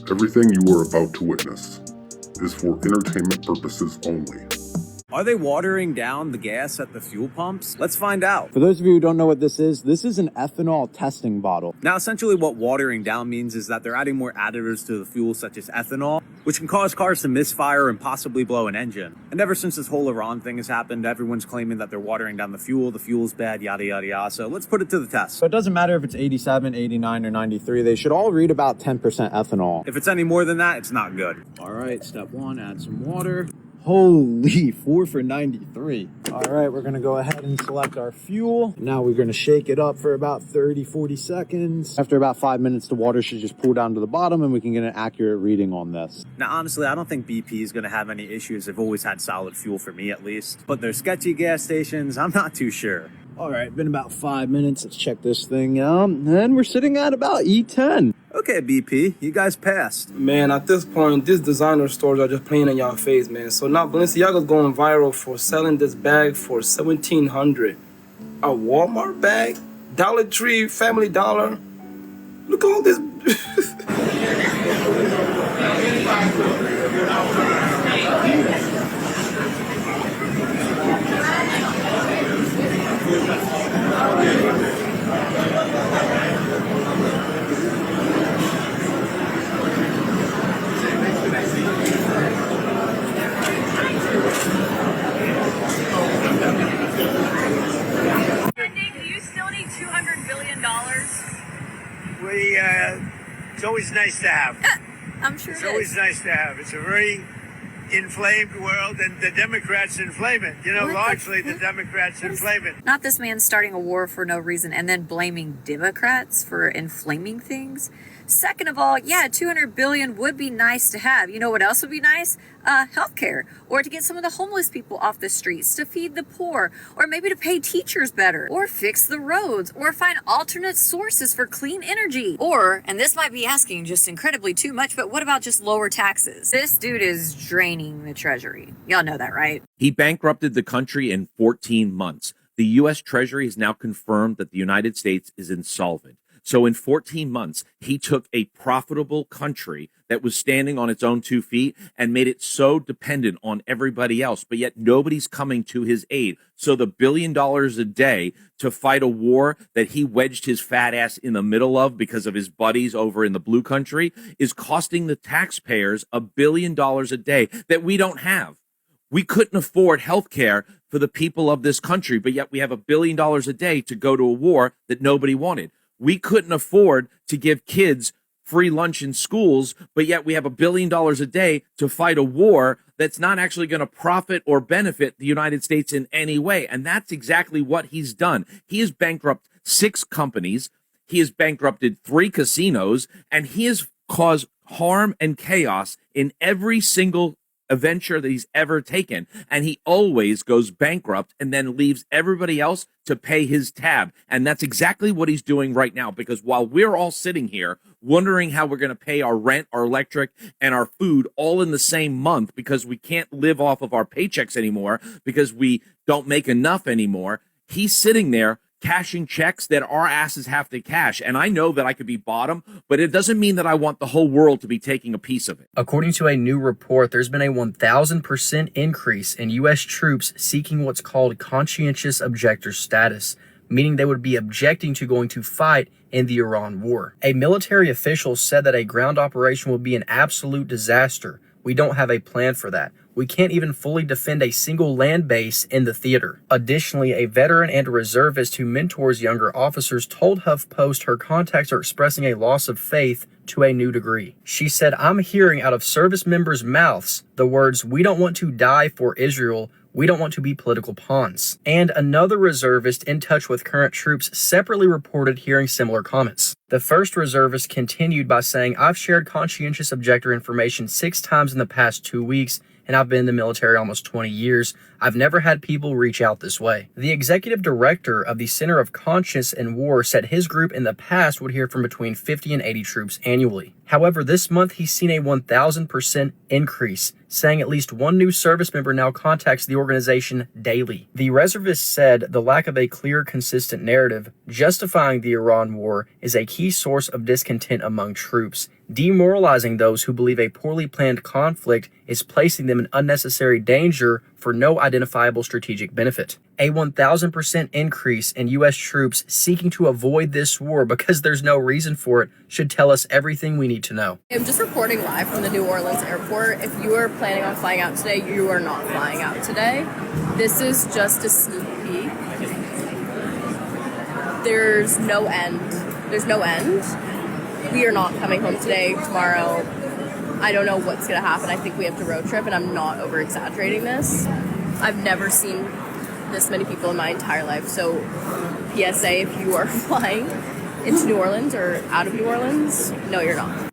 Everything you are about to witness is for entertainment purposes only. Are they watering down the gas at the fuel pumps? Let's find out. For those of you who don't know what this is an ethanol testing bottle. Now, essentially what watering down means is that they're adding more additives to the fuel, such as ethanol, which can cause cars to misfire and possibly blow an engine. And ever since this whole Iran thing has happened, everyone's claiming that they're watering down the fuel's bad, yada, yada, yada. So let's put it to the test. So it doesn't matter if it's 87, 89, or 93. They should all read about 10% ethanol. If it's any more than that, it's not good. All right, step one, add some water. Holy, 4 for 93. All right, we're gonna go ahead and select our fuel. Now we're gonna shake it up for about 30, 40 seconds. After about 5 minutes, the water should just pool down to the bottom and we can get an accurate reading on this. Now, honestly, I don't think BP is going to have any issues. They've always had solid fuel for me, at least. But their sketchy gas stations, I'm not too sure. All right, been about 5 minutes. Let's check this thing out. And we're sitting at about E10. Okay, BP, you guys passed. Man, at this point, these designer stores are just playing in y'all face, man. So now Balenciaga's going viral for selling this bag for $1,700. A Walmart bag? Dollar Tree, Family Dollar? Look at all this. It's always nice to have. I'm sure it's always nice to have. It's a very inflamed world, and the Democrats inflame it. You know, largely the Democrats inflame it. Not this man starting a war for no reason and then blaming Democrats for inflaming things. Second of all, yeah, 200 billion would be nice to have. You know what else would be nice? Healthcare, or to get some of the homeless people off the streets, to feed the poor, or maybe to pay teachers better, or fix the roads, or find alternate sources for clean energy. Or, and this might be asking just incredibly too much, but what about just lower taxes? This dude is draining the treasury. Y'all know that, right? He bankrupted the country in 14 months. The U.S. Treasury has now confirmed that the United States is insolvent. So in 14 months, he took a profitable country that was standing on its own 2 feet and made it so dependent on everybody else, but yet nobody's coming to his aid. So the $1 billion a day to fight a war that he wedged his fat ass in the middle of because of his buddies over in the blue country is costing the taxpayers $1 billion a day that we don't have. We couldn't afford health care for the people of this country, but yet we have $1 billion a day to go to a war that nobody wanted. We couldn't afford to give kids free lunch in schools, but yet we have $1 billion a day to fight a war that's not actually going to profit or benefit the United States in any way. And that's exactly what he's done. He has bankrupted 6 companies. He has bankrupted 3 casinos, and he has caused harm and chaos in every single adventure that he's ever taken, and he always goes bankrupt and then leaves everybody else to pay his tab. And that's exactly what he's doing right now, because while we're all sitting here wondering how we're going to pay our rent, our electric, and our food all in the same month because we can't live off of our paychecks anymore because we don't make enough anymore, he's sitting there cashing checks that our asses have to cash. And I know that I could be bottom, but it doesn't mean that I want the whole world to be taking a piece of it. According to a new report, there's been a 1,000% increase in U.S. troops seeking what's called conscientious objector status, meaning they would be objecting to going to fight in the Iran war. A military official said that a ground operation would be an absolute disaster. We don't have a plan for that. We can't even fully defend a single land base in the theater. Additionally, a veteran and a reservist who mentors younger officers told HuffPost her contacts are expressing a loss of faith to a new degree. She said, "I'm hearing out of service members' mouths the words, 'We don't want to die for Israel. We don't want to be political pawns.'" And another reservist in touch with current troops separately reported hearing similar comments. The first reservist continued by saying, "I've shared conscientious objector information 6 times in the past 2 weeks, and I've been in the military almost 20 years. I've never had people reach out this way." The executive director of the Center of Conscience and War said his group in the past would hear from between 50 and 80 troops annually. However, this month he's seen a 1,000% increase, saying at least one new service member now contacts the organization daily. The reservist said the lack of a clear, consistent narrative justifying the Iran war is a key source of discontent among troops, demoralizing those who believe a poorly planned conflict is placing them in unnecessary danger for no identifiable strategic benefit. A 1,000% increase in U.S. troops seeking to avoid this war because there's no reason for it should tell us everything we need to know. I'm just reporting live from the New Orleans airport. If you are planning on flying out today, you are not flying out today. This is just a sneak peek. There's no end. There's no end. We are not coming home today, tomorrow. I don't know what's going to happen. I think we have to road trip, and I'm not over-exaggerating this. I've never seen this many people in my entire life. So, PSA, if you are flying into New Orleans or out of New Orleans, no, you're not.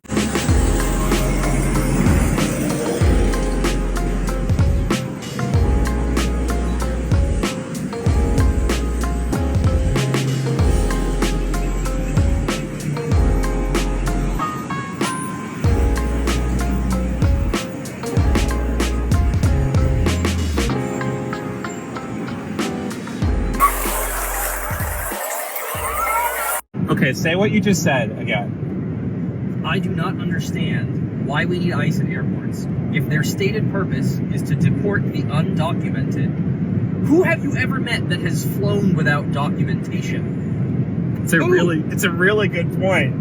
Okay, say what you just said again. I do not understand why we need ICE in airports. If their stated purpose is to deport the undocumented, who have you ever met that has flown without documentation? It's a really good point.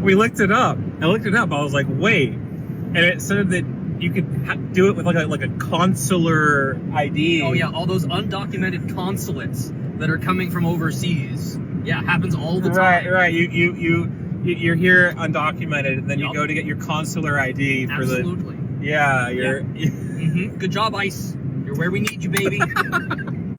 We looked it up. I looked it up. I was like, wait, and it said that you could do it with like a consular ID. Oh yeah, all those undocumented consulates that are coming from overseas. Yeah, happens all the time. Right. You're here undocumented, and then you go to get your consular ID for Absolutely. Good job, ICE. You're where we need you, baby.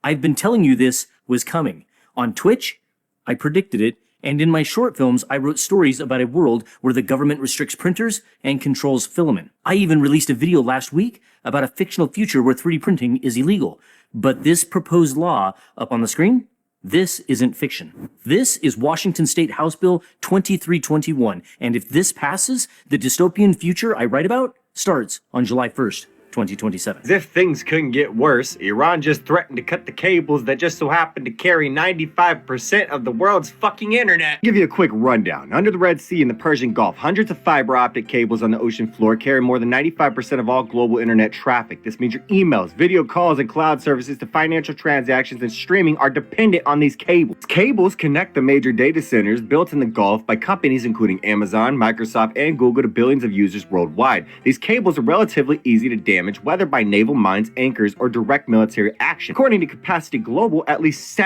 I've been telling you this was coming. On Twitch, I predicted it, and in my short films, I wrote stories about a world where the government restricts printers and controls filament. I even released a video last week about a fictional future where 3D printing is illegal. But this proposed law up on the screen, this isn't fiction. This is Washington State House Bill 2321, and if this passes, the dystopian future I write about starts on July 1st, 2027. As if things couldn't get worse, Iran just threatened to cut the cables that just so happen to carry 95% of the world's fucking internet. I'll give you a quick rundown. Under the Red Sea and the Persian Gulf, hundreds of fiber optic cables on the ocean floor carry more than 95% of all global internet traffic. This means your emails, video calls, and cloud services to financial transactions and streaming are dependent on these cables. Cables connect the major data centers built in the Gulf by companies including Amazon, Microsoft, and Google to billions of users worldwide. These cables are relatively easy to damage, whether by naval mines, anchors, or direct military action. According to Capacity Global, at least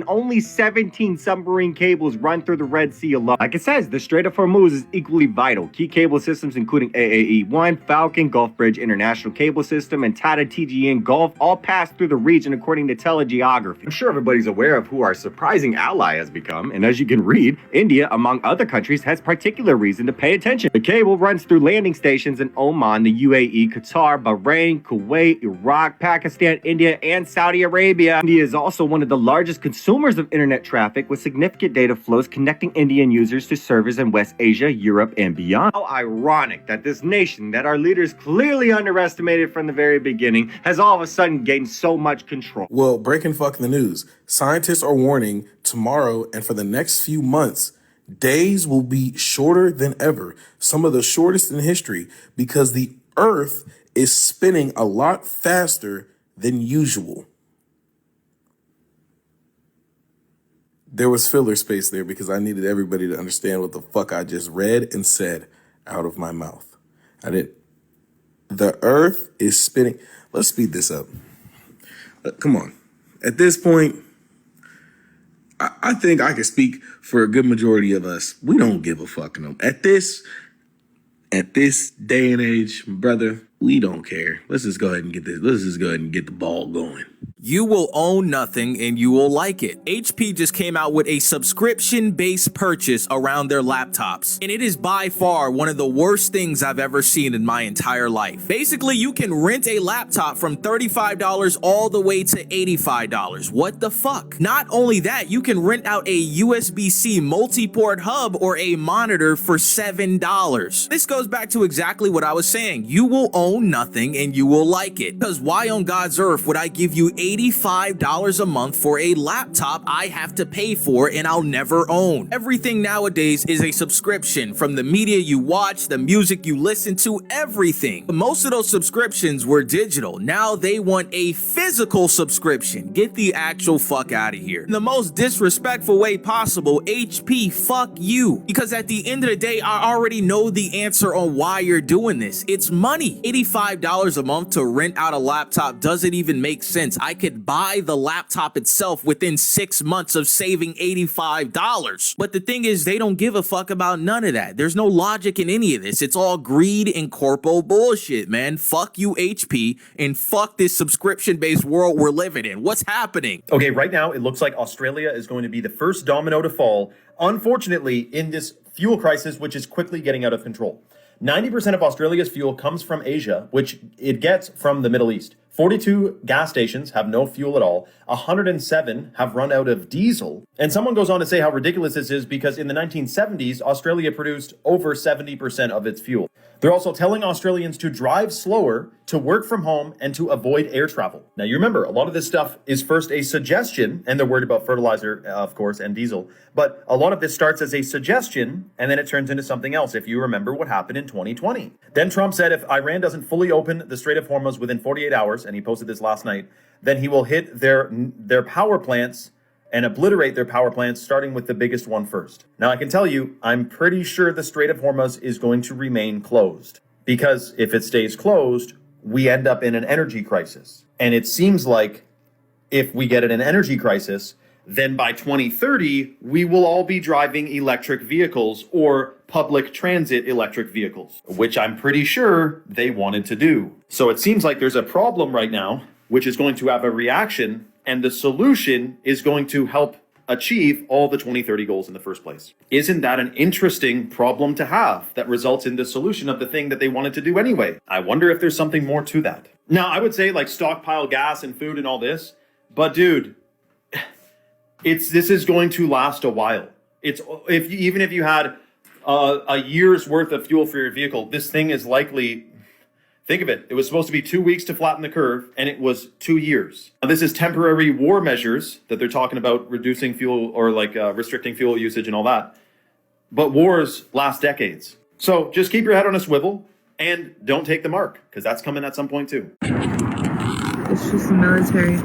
only 17 submarine cables run through the Red Sea alone. Like it says, the Strait of Hormuz is equally vital. Key cable systems including AAE-1, Falcon, Gulf Bridge International Cable System, and Tata TGN Gulf all pass through the region according to telegeography. I'm sure everybody's aware of who our surprising ally has become, and as you can read, India, among other countries, has particular reason to pay attention. The cable runs through landing stations in Oman, the UAE, Qatar, Bahrain, Kuwait, Iraq, Pakistan, India, and Saudi Arabia. India is also one of the largest consumers of internet traffic, with significant data flows connecting Indian users to servers in West Asia, Europe, and beyond. How ironic that this nation that our leaders clearly underestimated from the very beginning has all of a sudden gained so much control. Well, breaking fucking the news. Scientists are warning tomorrow and for the next few months, days will be shorter than ever, some of the shortest in history, because the Earth is spinning a lot faster than usual. There was filler space there because I needed everybody to understand what the fuck I just read and said out of my mouth. The Earth is spinning. Let's speed this up. Come on. At this point, I think I can speak for a good majority of us. We don't give a fuck. At this day and age, brother, we don't care. Let's just go ahead and get this. Let's just go ahead and get the ball going. You will own nothing and you will like it. HP just came out with a subscription-based purchase around their laptops, and it is by far one of the worst things I've ever seen in my entire life. Basically, you can rent a laptop from $35 all the way to $85. What the fuck? Not only that, you can rent out a USB-C multi-port hub or a monitor for $7. This goes back to exactly what I was saying. You will own own nothing and you will like it. Because why on God's earth would I give you $85 a month for a laptop I have to pay for and I'll never own? Everything nowadays is a subscription, from the media you watch, the music you listen to, everything. Most of those subscriptions were digital. Now they want a physical subscription. Get the actual fuck out of here. In the most disrespectful way possible, HP, fuck you. Because at the end of the day, I already know the answer on why you're doing this. It's money. $85 a month to rent out a laptop doesn't even make sense. I could buy the laptop itself within 6 months of saving $85. But the thing is, they don't give a fuck about none of that. There's no logic in any of this. It's all greed and corpo bullshit, man. Fuck you, HP, and fuck this subscription-based world we're living in. What's happening? Okay, right now it looks like Australia is going to be the first domino to fall, unfortunately, in this fuel crisis, which is quickly getting out of control. 90% of Australia's fuel comes from Asia, which it gets from the Middle East. 42 gas stations have no fuel at all. 107 have run out of diesel. And someone goes on to say how ridiculous this is because in the 1970s, Australia produced over 70% of its fuel. They're also telling Australians to drive slower, to work from home, and to avoid air travel. Now, you remember, a lot of this stuff is first a suggestion, and they're worried about fertilizer, of course, and diesel. But a lot of this starts as a suggestion, and then it turns into something else, if you remember what happened in 2020. Then Trump said if Iran doesn't fully open the Strait of Hormuz within 48 hours, and he posted this last night, then he will hit their power plants and obliterate their power plants, starting with the biggest one first. Now, I can tell you, I'm pretty sure the Strait of Hormuz is going to remain closed, because if it stays closed, we end up in an energy crisis. And it seems like if we get in an energy crisis, then by 2030, we will all be driving electric vehicles or public transit electric vehicles, which I'm pretty sure they wanted to do. So it seems like there's a problem right now, which is going to have a reaction, and the solution is going to help achieve all the 2030 goals in the first place. Isn't that an interesting problem to have that results in the solution of the thing that they wanted to do anyway? I wonder if there's something more to that. Now, I would say like stockpile gas and food and all this, but dude, this is going to last a while. Even if you had a year's worth of fuel for your vehicle, this thing is likely. Think of it. It was supposed to be 2 weeks to flatten the curve, and it was 2 years. Now, this is temporary war measures that they're talking about, reducing fuel or restricting fuel usage and all that. But wars last decades. So just keep your head on a swivel and don't take the mark, because that's coming at some point too. It's just the military.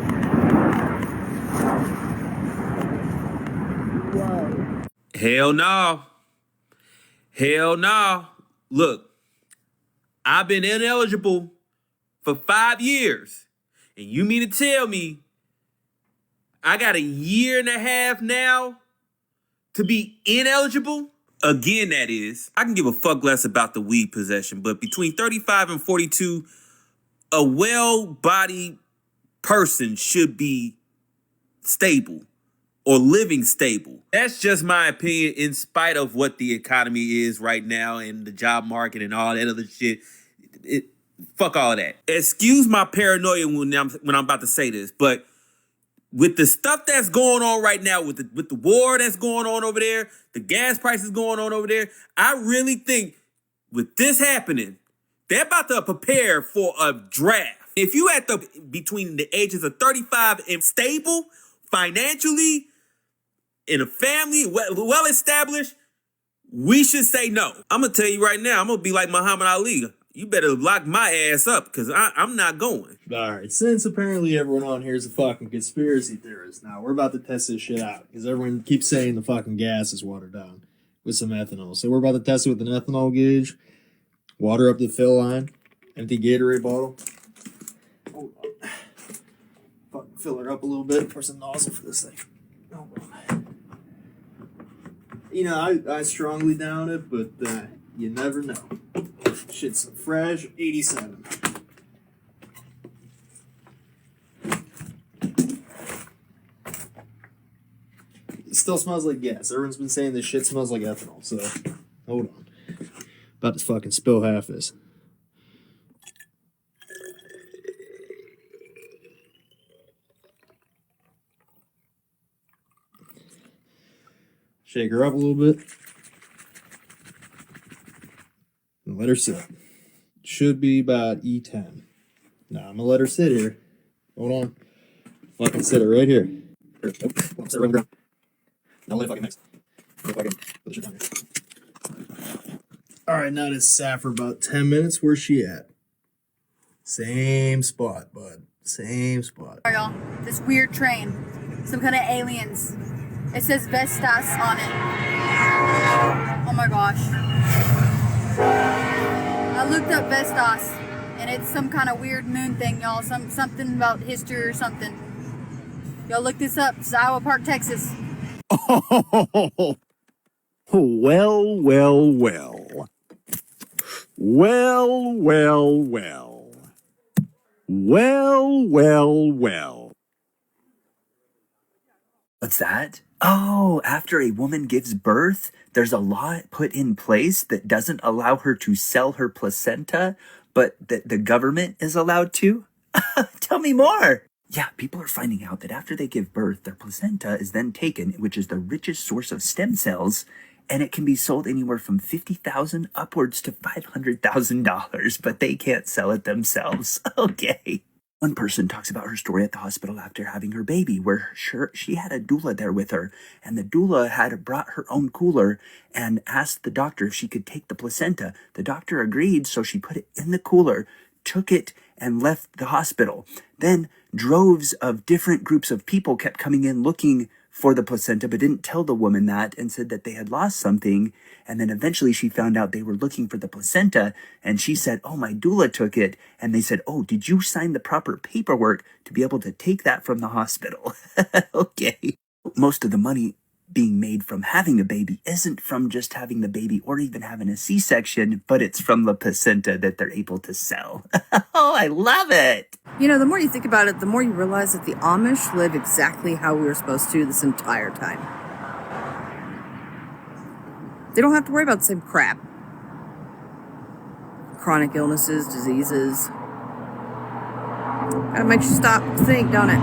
Whoa. Hell no. Hell no. Look. I've been ineligible for 5 years. And you mean to tell me I got a year and a half now to be ineligible? Again, that is. I can give a fuck less about the weed possession, but between 35 and 42, a well-bodied person should be stable or living stable. That's just my opinion, in spite of what the economy is right now and the job market and all that other shit. Fuck all that. Excuse my paranoia when I'm about to say this, but with the stuff that's going on right now, with the war that's going on over there, the gas prices going on over there, I really think with this happening, they're about to prepare for a draft. If you between the ages of 35 and stable financially, in a family, well established, we should say no. I'm gonna tell you right now, I'm gonna be like Muhammad Ali. You better lock my ass up, because I'm not going. All right, since apparently everyone on here is a fucking conspiracy theorist, now we're about to test this shit out, because everyone keeps saying the fucking gas is watered down with some ethanol. So we're about to test it with an ethanol gauge, water up the fill line, empty Gatorade bottle. Hold on. Fucking fill her up a little bit for some nozzle for this thing. Hold on. You know, I strongly doubt it, but you never know. Shit's fresh, 87. It still smells like gas. Everyone's been saying this shit smells like ethanol, so hold on. About to fucking spill half this. Shake her up a little bit. And let her sit. Should be about E10. Now I'm gonna let her sit here. Hold on. Fucking sit her right here. Nope. Sit her right on the ground. Now lay fucking next. Fucking put the shit down here. Alright, now it's sat for about 10 minutes. Where's she at? Same spot, bud. Same spot. Alright, y'all. This weird train. Some kind of aliens. It says Vestas on it. Oh my gosh. I looked up Vestas, and it's some kind of weird moon thing, y'all. Something about history or something. Y'all look this up. It's Iowa Park, Texas. Oh, well, well, well. Well, well, well. Well, well, well. What's that? Oh, after a woman gives birth, there's a law put in place that doesn't allow her to sell her placenta, but that the government is allowed to? Tell me more. Yeah, people are finding out that after they give birth, their placenta is then taken, which is the richest source of stem cells, and it can be sold anywhere from $50,000 upwards to $500,000, but they can't sell it themselves. Okay. One person talks about her story at the hospital after having her baby, where she had a doula there with her, and the doula had brought her own cooler and asked the doctor if she could take the placenta. The doctor agreed, so she put it in the cooler, took it, and left the hospital. Then droves of different groups of people kept coming in looking for the placenta, but didn't tell the woman that and said that they had lost something. And then eventually she found out they were looking for the placenta, and she said, oh, my doula took it. And they said, oh, did you sign the proper paperwork to be able to take that from the hospital? Okay. Most of the money being made from having a baby isn't from just having the baby or even having a C-section, but it's from the placenta that they're able to sell. Oh, I love it. You know, the more you think about it, the more you realize that the Amish live exactly how we were supposed to this entire time. They don't have to worry about the same crap. Chronic illnesses, diseases. Gotta make you stop and think, don't it?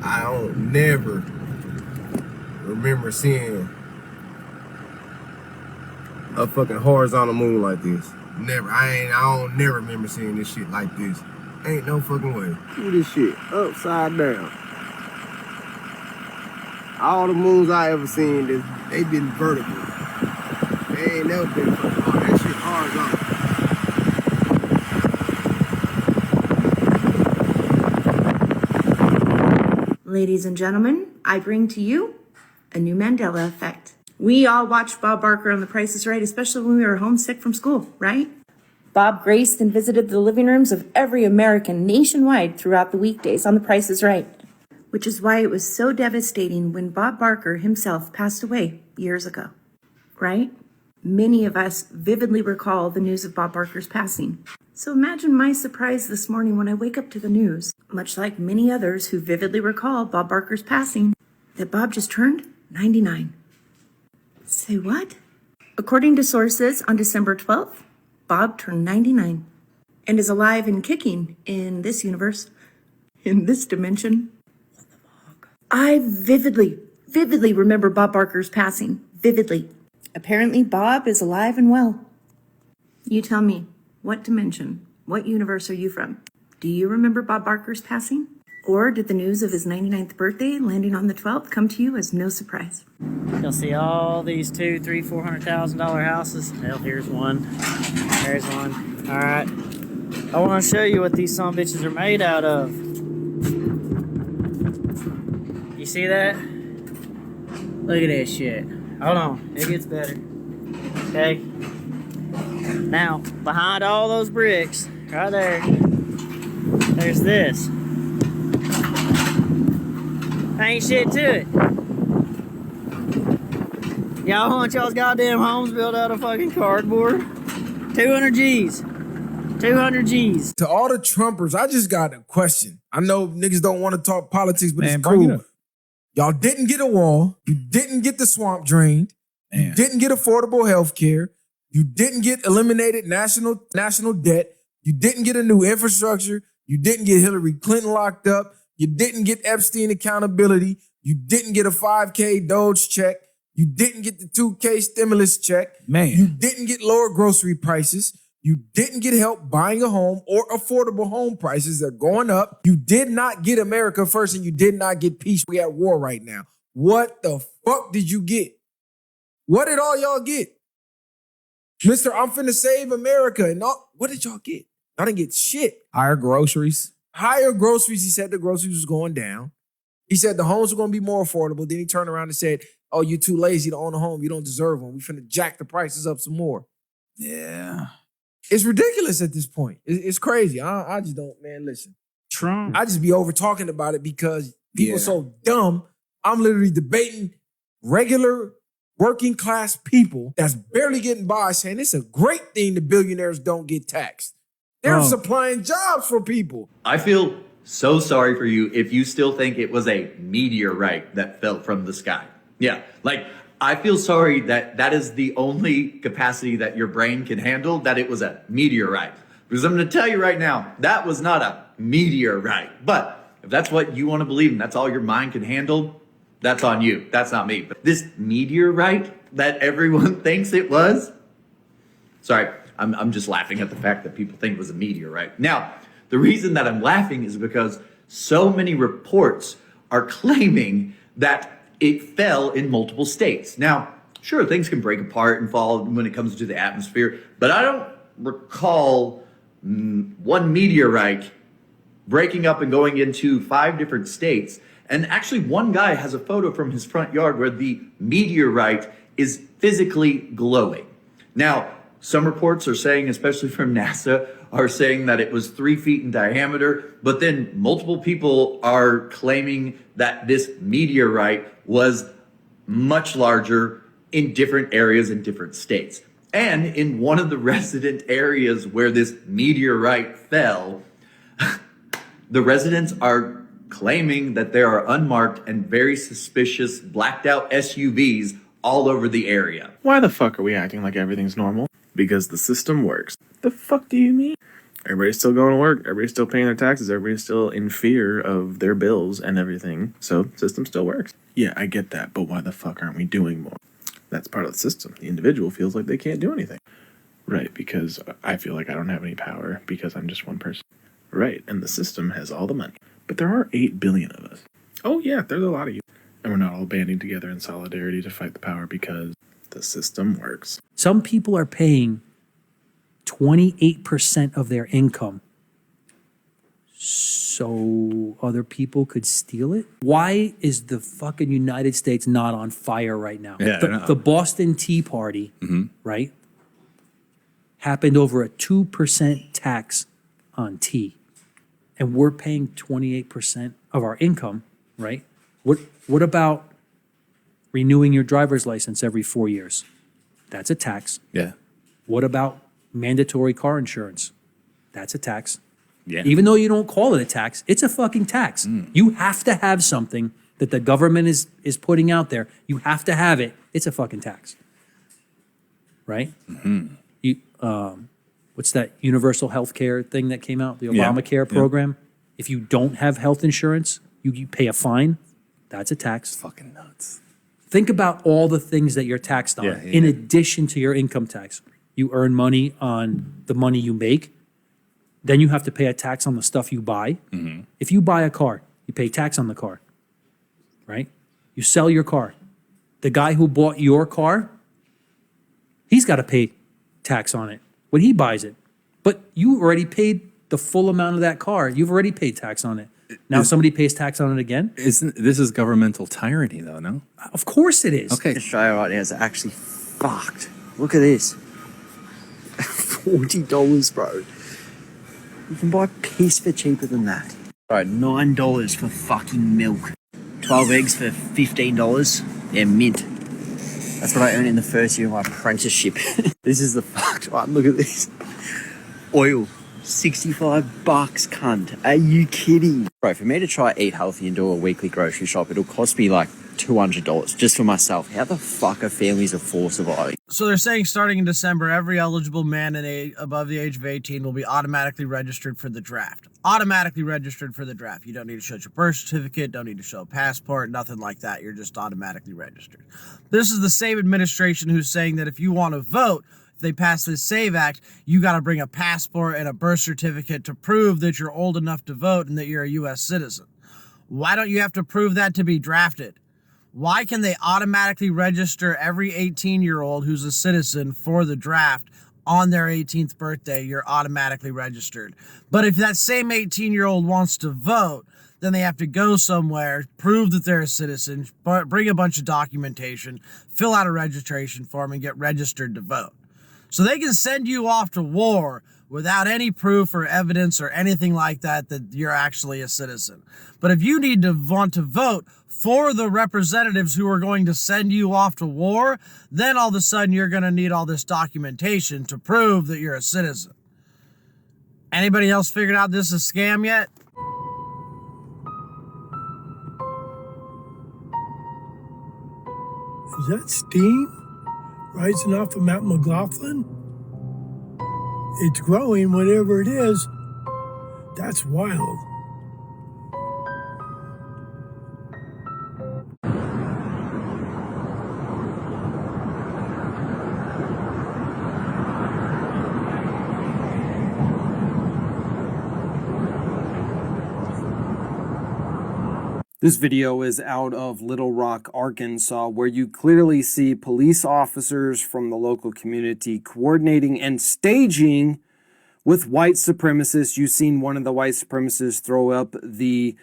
I don't never remember seeing a fucking horizontal moon like this. Never. I don't never remember seeing this shit like this. Ain't no fucking way. Look at this shit. Upside down. All the moons I ever seen, they been vertical. They ain't never been fucking hard. That shit horizontal. Ladies and gentlemen, I bring to you a new Mandela Effect. We all watched Bob Barker on The Price is Right, especially when we were homesick from school, right? Bob graced and visited the living rooms of every American nationwide throughout the weekdays on The Price is Right, which is why it was so devastating when Bob Barker himself passed away years ago, right? Many of us vividly recall the news of Bob Barker's passing. So imagine my surprise this morning when I wake up to the news, much like many others who vividly recall Bob Barker's passing, that Bob just turned 99. Say what? According to sources, on December 12th, Bob turned 99 and is alive and kicking in this universe, in this dimension. What the fuck? I vividly remember Bob Barker's passing. Vividly. Apparently, Bob is alive and well. You tell me, what dimension, what universe are you from? Do you remember Bob Barker's passing? Or did the news of his 99th birthday landing on the 12th come to you as no surprise? You'll see all these $200,000, $300,000, $400,000 houses. Hell, here's one. There's one. All right. I want to show you what these sumbitches are made out of. You see that? Look at this shit. Hold on. It gets better. Okay. Now, behind all those bricks, right there, there's this. Ain't shit to it. Y'all want y'all's goddamn homes built out of fucking cardboard? 200 G's. 200 G's. To all the Trumpers, I just got a question. I know niggas don't want to talk politics, but Man, it's bring it cool. up. Y'all didn't get a wall. You didn't get the swamp drained. You didn't get affordable health care. You didn't get eliminated national debt. You didn't get a new infrastructure. You didn't get Hillary Clinton locked up. You didn't get Epstein accountability. You didn't get a 5K Doge check. You didn't get the 2K stimulus check. Man. You didn't get lower grocery prices. You didn't get help buying a home or affordable home prices. They're going up. You did not get America first, and you did not get peace. We at war right now. What the fuck did you get? What did all y'all get? Mr. I'm finna save America and all. What did y'all get? Y'all didn't get shit. Higher groceries. Higher groceries. He said the groceries was going down. He said the homes were going to be more affordable. Then he turned around and said, oh, you're too lazy to own a home. You don't deserve one. We finna jack the prices up some more. Yeah. It's ridiculous at this point. It's crazy. I just don't, man, listen. Trump. I just be over talking about it because people Yeah. so dumb. I'm literally debating regular working class people that's barely getting by saying it's a great thing the billionaires don't get taxed. They're supplying jobs for people. I feel so sorry for you if you still think it was a meteorite that fell from the sky. Yeah, like I feel sorry that that is the only capacity that your brain can handle, that it was a meteorite. Because I'm going to tell you right now, that was not a meteorite. But if that's what you want to believe and that's all your mind can handle, that's on you. That's not me. But this meteorite that everyone thinks it was, sorry, I'm just laughing at the fact that people think it was a meteorite. Now, the reason that I'm laughing is because so many reports are claiming that it fell in multiple states. Now, sure, things can break apart and fall when it comes to the atmosphere, but I don't recall one meteorite breaking up and going into 5 different states. And actually, one guy has a photo from his front yard where the meteorite is physically glowing. Now, some reports are saying, especially from NASA, are saying that it was 3 feet in diameter, but then multiple people are claiming that this meteorite was much larger in different areas in different states. And in one of the resident areas where this meteorite fell, the residents are claiming that there are unmarked and very suspicious blacked out SUVs all over the area. Why the fuck are we acting like everything's normal? Because the system works. The fuck do you mean? Everybody's still going to work. Everybody's still paying their taxes. Everybody's still in fear of their bills and everything. So the system still works. Yeah, I get that. But why the fuck aren't we doing more? That's part of the system. The individual feels like they can't do anything. Right, because I feel like I don't have any power because I'm just one person. Right, and the system has all the money. But there are 8 billion of us. Oh yeah, there's a lot of you. And we're not all banding together in solidarity to fight the power because the system works. Some people are paying 28% of their income so other people could steal it. Why is the fucking United States not on fire right now? Yeah, The Boston Tea Party, right, happened over a 2% tax on tea. And we're paying 28% of our income, right? What about renewing your driver's license every 4 years? That's a tax. Yeah. What about mandatory car insurance? That's a tax. Yeah. Even though you don't call it a tax, it's a fucking tax. You have to have something that the government is putting out there. You have to have it. It's a fucking tax. Right? You, what's that universal health care thing that came out? The Yeah. Obamacare program? If you don't have health insurance, you pay a fine. That's a tax. Fucking nuts. Think about all the things that you're taxed on in addition to your income tax. You earn money on the money you make. Then you have to pay a tax on the stuff you buy. If you buy a car, you pay tax on the car, right? You sell your car. The guy who bought your car, he's got to pay tax on it when he buys it. But you already paid the full amount of that car. You've already paid tax on it. Now somebody pays tax on it again? This is governmental tyranny, though, no? Of course it is. Okay. Australia right now is actually fucked. Look at this. $40, bro. You can buy piss for cheaper than that. Bro, $9 for fucking milk. 12 eggs for $15. Yeah, mint. That's what I earned in the first year of my apprenticeship. This is the fucked one. Look at this. Oil. $65, cunt. Are you kidding? Bro, for me to try eat healthy and do a weekly grocery shop, it'll cost me like $200 just for myself. How the fuck are families of 4 surviving? So they're saying starting in December, every eligible man above the age of 18 will be automatically registered for the draft. Automatically registered for the draft. You don't need to show your birth certificate, don't need to show a passport, nothing like that. You're just automatically registered. This is the same administration who's saying that if you want to vote, if they pass this SAVE Act, you got to bring a passport and a birth certificate to prove that you're old enough to vote and that you're a U.S. citizen. Why don't you have to prove that to be drafted? Why can they automatically register every 18-year-old who's a citizen for the draft on their 18th birthday? You're automatically registered. But if that same 18-year-old wants to vote, then they have to go somewhere, prove that they're a citizen, bring a bunch of documentation, fill out a registration form, and get registered to vote. So they can send you off to war without any proof or evidence or anything like that you're actually a citizen. But if you want to vote for the representatives who are going to send you off to war, then all of a sudden you're going to need all this documentation to prove that you're a citizen. Anybody else figured out this is a scam yet? Is that steam rising off of Mount McLaughlin? It's growing, whatever it is. That's wild. This video is out of Little Rock, Arkansas, where you clearly see police officers from the local community coordinating and staging with white supremacists. You've seen one of the white supremacists throw up the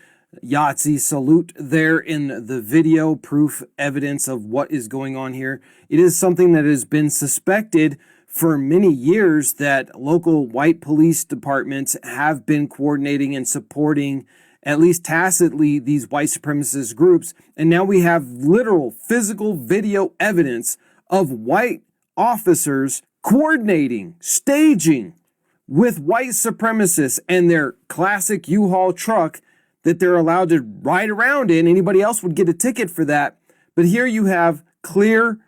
Yahtzee salute there in the video, proof, evidence of what is going on here. It is something that has been suspected for many years that local white police departments have been coordinating and supporting, at least tacitly, these white supremacist groups. And now we have literal physical video evidence of white officers coordinating, staging with white supremacists and their classic U-Haul truck that they're allowed to ride around in. Anybody else would get a ticket for that. But here you have clear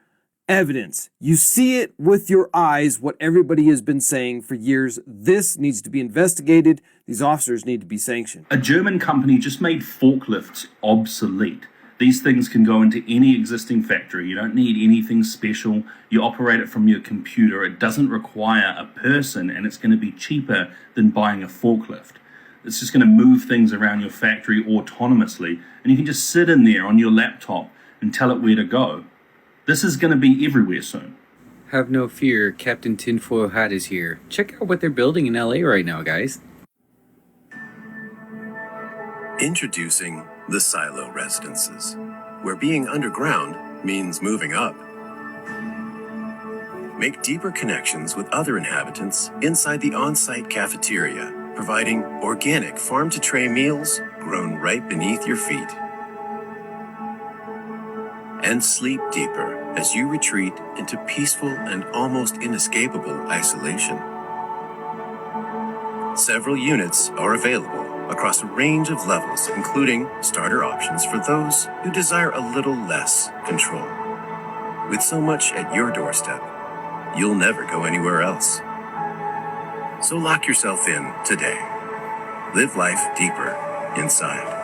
evidence. You see it with your eyes, what everybody has been saying for years. This needs to be investigated. These officers need to be sanctioned. A German company just made forklifts obsolete. These things can go into any existing factory. You don't need anything special. You operate it from your computer. It doesn't require a person, and it's going to be cheaper than buying a forklift. It's just going to move things around your factory autonomously, and you can just sit in there on your laptop and tell it where to go. This is going to be everywhere soon. Have no fear, Captain Tinfoil Hat is here. Check out what they're building in LA right now, guys. Introducing the silo residences, where being underground means moving up. Make deeper connections with other inhabitants inside the on-site cafeteria, providing organic farm-to-tray meals grown right beneath your feet. And sleep deeper as you retreat into peaceful and almost inescapable isolation. Several units are available across a range of levels, including starter options for those who desire a little less control. With so much at your doorstep, you'll never go anywhere else. So lock yourself in today. Live life deeper inside.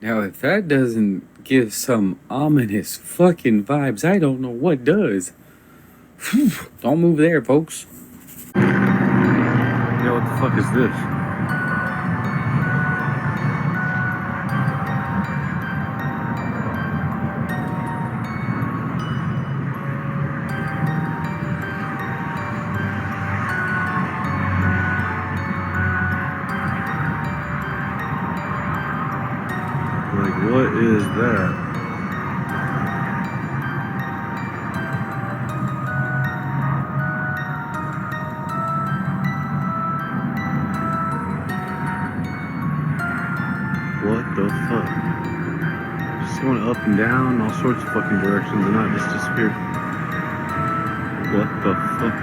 Now, if that doesn't give some ominous fucking vibes, I don't know what does. Whew. Don't move there, folks. Yeah, what the fuck is this? Like, what is that? What the fuck? Just going up and down, all sorts of fucking directions, and not just disappeared. What the fuck?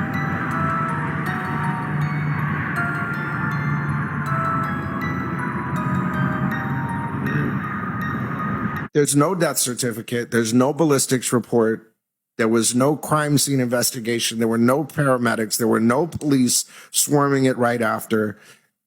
There's no death certificate. There's no ballistics report. There was no crime scene investigation. There were no paramedics. There were no police swarming it right after.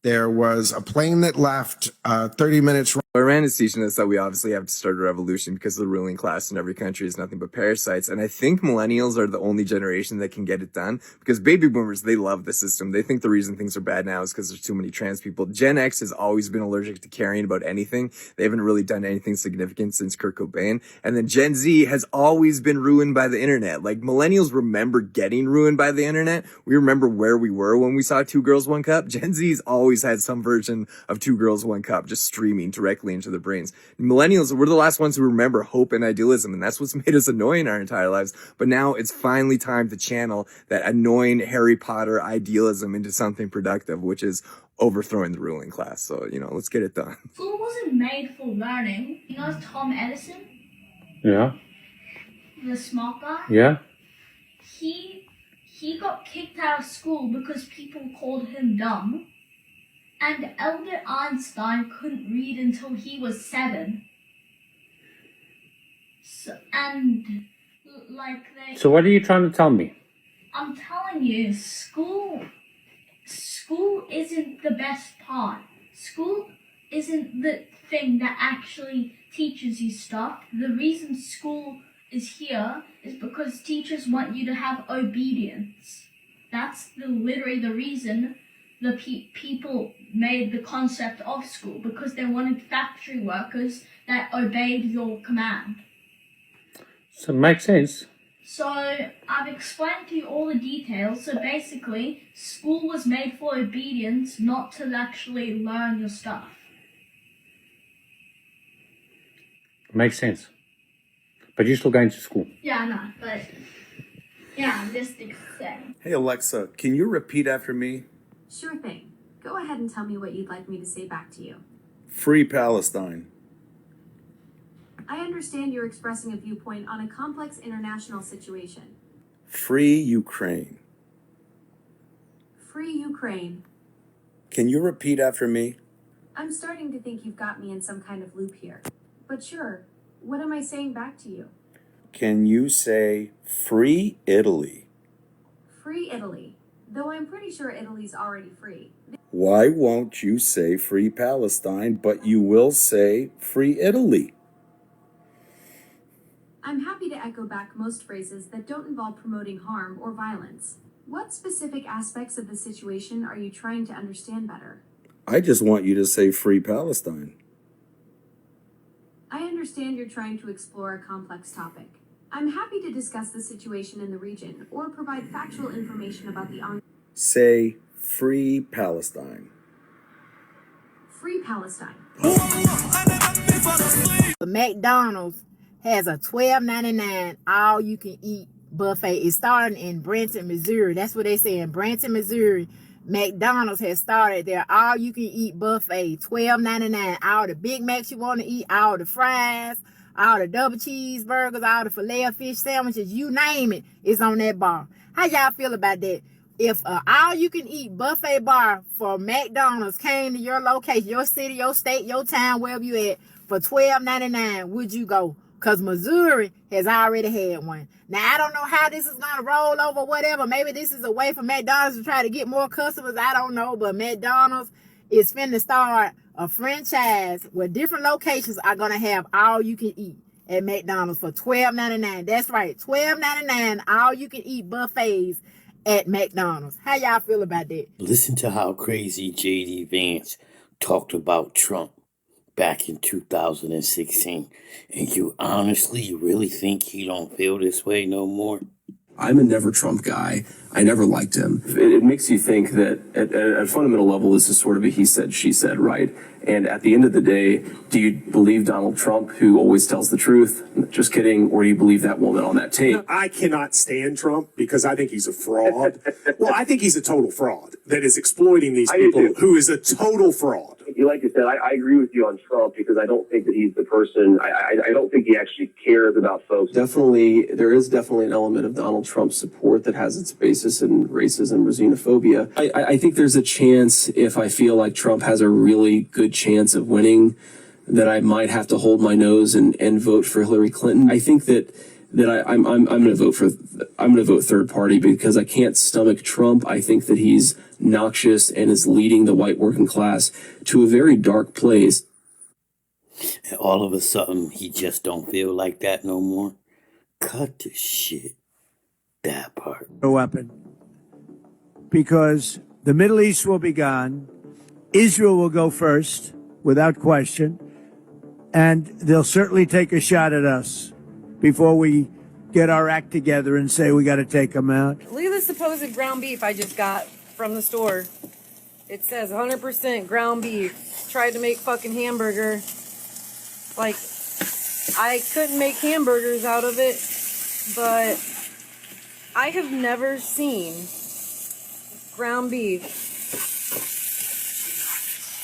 There was a plane that left 30 minutes. Iran is teaching us that we obviously have to start a revolution because the ruling class in every country is nothing but parasites. And I think millennials are the only generation that can get it done because baby boomers, they love the system. They think the reason things are bad now is because there's too many trans people. Gen X has always been allergic to caring about anything. They haven't really done anything significant since Kurt Cobain. And then Gen Z has always been ruined by the internet. Like millennials remember getting ruined by the internet. We remember where we were when we saw Two Girls, One Cup. Gen Z's always had some version of Two Girls, One Cup just streaming directly into their brains. Millennials, we're the last ones who remember hope and idealism, and that's what's made us annoying our entire lives. But now it's finally time to channel that annoying Harry Potter idealism into something productive, which is overthrowing the ruling class. So, let's get it done. School wasn't made for learning. You know Tom Edison? Yeah. The smart guy? Yeah. He got kicked out of school because people called him dumb. And Albert Einstein couldn't read until he was 7. So what are you trying to tell me? I'm telling you, school isn't the best part. School isn't the thing that actually teaches you stuff. The reason school is here is because teachers want you to have obedience. That's literally the reason the people made the concept of school, because they wanted factory workers that obeyed your command. So it makes sense. So I've explained to you all the details. So basically, school was made for obedience, not to actually learn your stuff. Makes sense. But you're still going to school. Yeah, I know, but yeah, I'm just saying. Hey Alexa, can you repeat after me? Sure thing. Go ahead and tell me what you'd like me to say back to you. Free Palestine. I understand you're expressing a viewpoint on a complex international situation. Free Ukraine. Free Ukraine. Can you repeat after me? I'm starting to think you've got me in some kind of loop here. But sure, what am I saying back to you? Can you say Free Italy? Free Italy. Though I'm pretty sure Italy's already free. Why won't you say Free Palestine, but you will say Free Italy? I'm happy to echo back most phrases that don't involve promoting harm or violence. What specific aspects of the situation are you trying to understand better? I just want you to say Free Palestine. I understand you're trying to explore a complex topic. I'm happy to discuss the situation in the region or provide factual information about the Say Free Palestine. Free Palestine. McDonald's has a $12.99 all-you-can-eat buffet. It's starting in Branson, Missouri. That's what they say in Branson, Missouri. McDonald's has started their all-you-can-eat buffet. $12.99. All the Big Macs you want to eat, all the fries, all the double cheeseburgers, all the filet-o-fish sandwiches, you name it, it's on that bar. How y'all feel about that? If all-you-can-eat buffet bar for McDonald's came to your location, your city, your state, your town, wherever you at, for $12.99, would you go? Because Missouri has already had one. Now, I don't know how this is going to roll over, whatever. Maybe this is a way for McDonald's to try to get more customers. I don't know. But McDonald's is finna start a franchise where different locations are going to have all-you-can-eat at McDonald's for $12.99. That's right, $12.99 all-you-can-eat buffets at McDonald's. How y'all feel about that? Listen to how crazy J.D. Vance talked about Trump back in 2016. And you honestly really think he don't feel this way no more? I'm a never Trump guy. I never liked him. It makes you think that at a fundamental level, this is sort of a he said, she said, right? And at the end of the day, do you believe Donald Trump, who always tells the truth? Just kidding. Or do you believe that woman on that tape? I cannot stand Trump because I think he's a fraud. Well, I think he's a total fraud that is exploiting these people, who is a total fraud. Like you said, I agree with you on Trump because I don't think that he's the person. I don't think he actually cares about folks. There is definitely an element of Donald Trump support that has its basis in racism or xenophobia. I think there's a chance, if I feel like Trump has a really good chance of winning, that I might have to hold my nose and vote for Hillary Clinton. I think that I'm going to vote third party because I can't stomach Trump. I think that he's noxious and is leading the white working class to a very dark place. And all of a sudden, he just don't feel like that no more. Cut the shit. That part. A weapon. Because the Middle East will be gone. Israel will go first, without question. And they'll certainly take a shot at us before we get our act together and say we got to take them out. Look at the supposed ground beef I just got from the store. It says 100% ground beef. Tried to make fucking hamburger. Like, I couldn't make hamburgers out of it, but I have never seen ground beef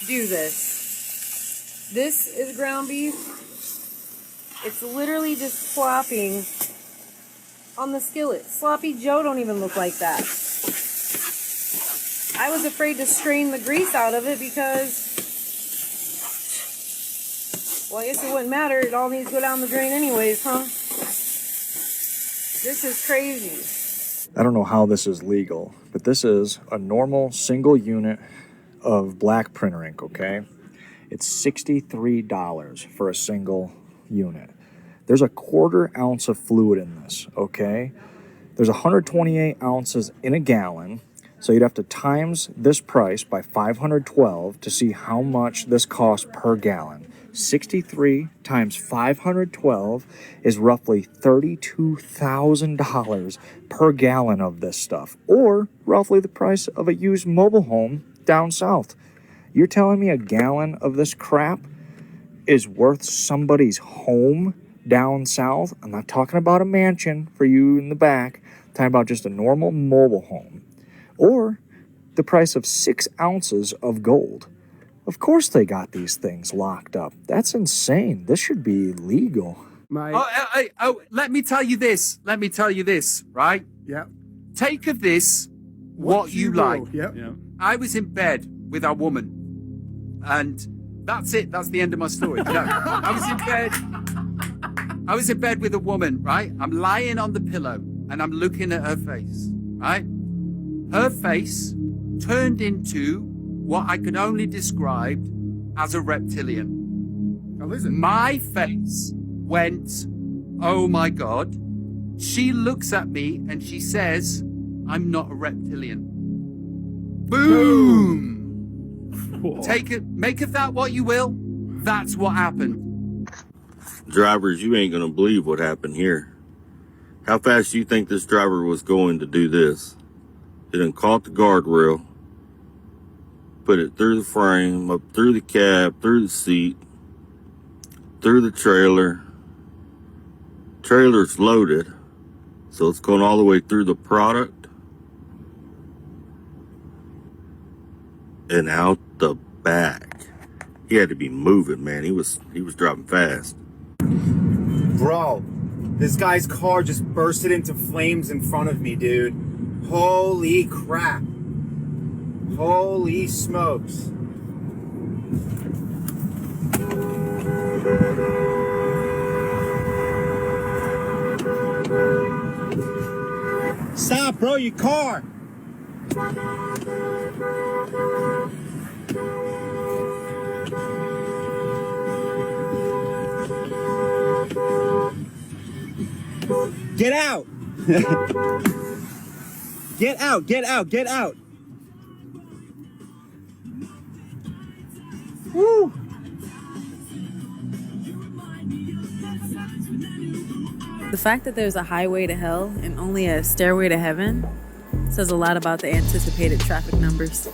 do this. This is ground beef. It's literally just flopping on the skillet. Sloppy Joe don't even look like that. I was afraid to strain the grease out of it because, well, I guess it wouldn't matter. It all needs to go down the drain anyways, huh? This is crazy. I don't know how this is legal, but this is a normal single unit of black printer ink, okay? It's $63 for a single unit. There's a 1/4 ounce of fluid in this, okay? There's 128 ounces in a gallon, so you'd have to times this price by 512 to see how much this costs per gallon. 63 times 512 is roughly $32,000 per gallon of this stuff, or roughly the price of a used mobile home down south. You're telling me a gallon of this crap is worth somebody's home down south? I'm not talking about a mansion for you in the back. I'm talking about just a normal mobile home. Or the price of 6 ounces of gold. Of course they got these things locked up. That's insane. This should be legal. Let me tell you this. Right? Yeah. Take of this what you like. Yep. Yeah. I was in bed with a woman, and that's it. That's the end of my story. No, I was in bed with a woman, right? I'm lying on the pillow, and I'm looking at her face, right? Her face turned into what I could only describe as a reptilian. Now listen. My face went, oh my God. She looks at me and she says, I'm not a reptilian. Boom! Take it, make of that what you will. That's what happened. Drivers, you ain't gonna believe what happened here. How fast do you think this driver was going to do this? He done caught the guardrail, put it through the frame, up through the cab, through the seat, through the trailer. Trailer's loaded, so it's going all the way through the product and out the back. He had to be moving, man. He was driving fast. Bro, this guy's car just bursted into flames in front of me, dude. Holy crap. Holy smokes. Stop, bro, your car. Get out. Get out, get out, get out. Woo. The fact that there's a highway to hell and only a stairway to heaven says a lot about the anticipated traffic numbers.